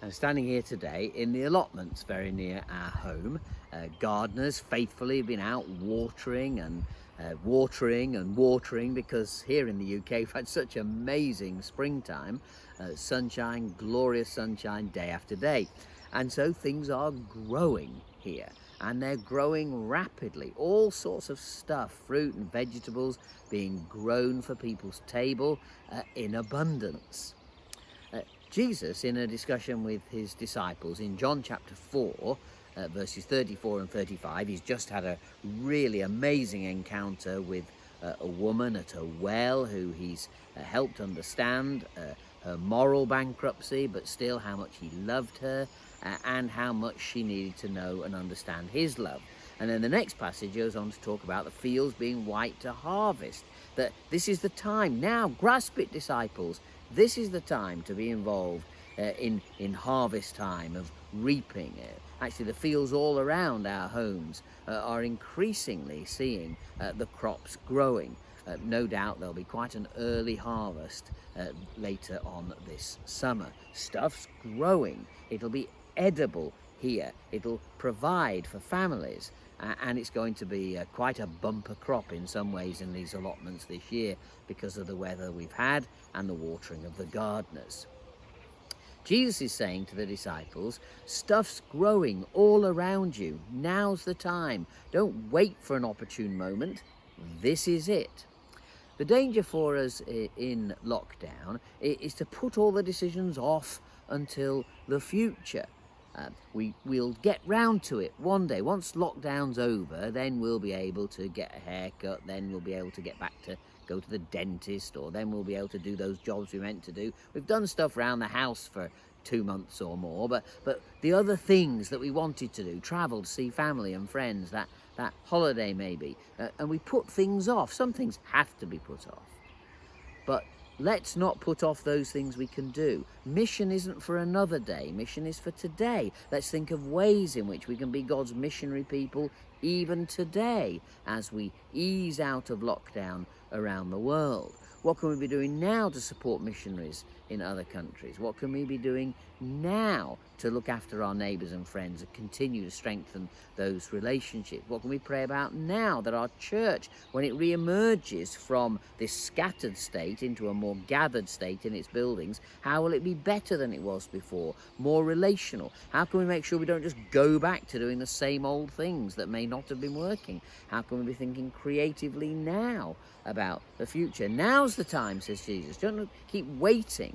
I'm standing here today in the allotments very near our home. Gardeners faithfully have been out watering and watering because here in the UK we've had such amazing springtime, sunshine, glorious sunshine day after day. And so things are growing here, and they're growing rapidly. All sorts of stuff, fruit and vegetables being grown for people's table in abundance. Jesus, in a discussion with his disciples in John chapter 4, verses 34 and 35, he's just had a really amazing encounter with a woman at a well who he's helped understand her moral bankruptcy, but still how much he loved her and how much she needed to know and understand his love. And then the next passage goes on to talk about the fields being white to harvest, that this is the time. Now grasp it, disciples. This is the time to be involved in harvest time, of reaping. Actually, the fields all around our homes are increasingly seeing the crops growing. No doubt there'll be quite an early harvest later on this summer. Stuff's growing. It'll be edible here. It'll provide for families. And it's going to be quite a bumper crop in some ways in these allotments this year because of the weather we've had and the watering of the gardeners. Jesus is saying to the disciples, stuff's growing all around you. Now's the time. Don't wait for an opportune moment. This is it. The danger for us in lockdown is to put all the decisions off until the future. We'll get round to it one day. Once lockdown's over, then we'll be able to get a haircut, then we'll be able to get back to go to the dentist, or then we'll be able to do those jobs we meant to do. We've done stuff around the house for 2 months or more, but the other things that we wanted to do, travel to see family and friends, that holiday maybe, and we put things off. Some things have to be put off. But let's not put off those things we can do. Mission isn't for another day. Mission is for today. Let's think of ways in which we can be God's missionary people even today as we ease out of lockdown around the world. What can we be doing now to support missionaries in other countries? What can we be doing now to look after our neighbours and friends and continue to strengthen those relationships? What can we pray about now that our church, when it re-emerges from this scattered state into a more gathered state in its buildings, how will it be better than it was before, more relational? How can we make sure we don't just go back to doing the same old things that may not have been working? How can we be thinking creatively now about the future? Now's the time, says Jesus. Don't keep waiting.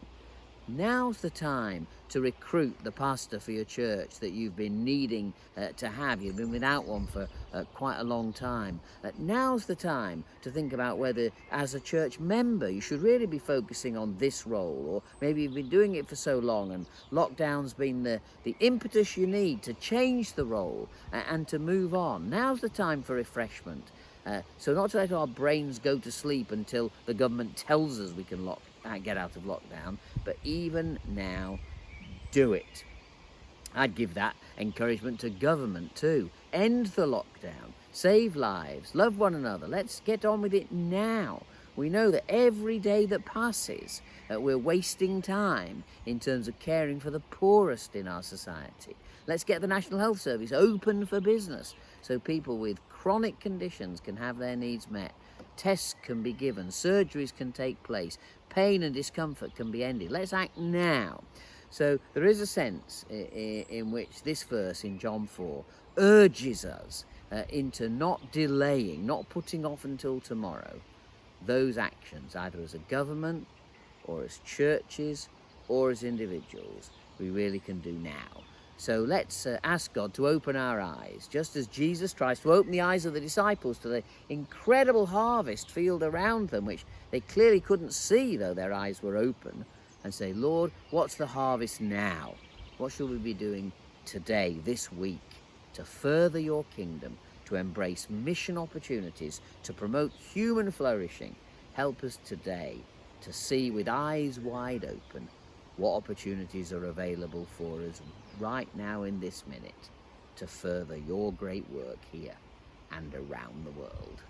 Now's the time to recruit the pastor for your church that you've been needing to have. You've been without one for quite a long time. Now's the time to think about whether, as a church member, you should really be focusing on this role, or maybe you've been doing it for so long and lockdown's been the impetus you need to change the role and to move on. Now's the time for refreshment. So not to let our brains go to sleep until the government tells us we can get out of lockdown, but even now, do it. I'd give that encouragement to government too. End the lockdown, save lives, love one another. Let's get on with it now. We know that every day that passes, we're wasting time in terms of caring for the poorest in our society. Let's get the National Health Service open for business so people with chronic conditions can have their needs met. Tests can be given, surgeries can take place, pain and discomfort can be ended. Let's act now. So there is a sense in which this verse in John 4 urges us into not delaying, not putting off until tomorrow, those actions, either as a government or as churches or as individuals, we really can do now. So let's ask God to open our eyes, just as Jesus tries to open the eyes of the disciples to the incredible harvest field around them, which they clearly couldn't see, though their eyes were open, and say, Lord, what's the harvest now? What shall we be doing today, this week, to further your kingdom, to embrace mission opportunities, to promote human flourishing? Help us today to see with eyes wide open what opportunities are available for us right now in this minute to further your great work here and around the world.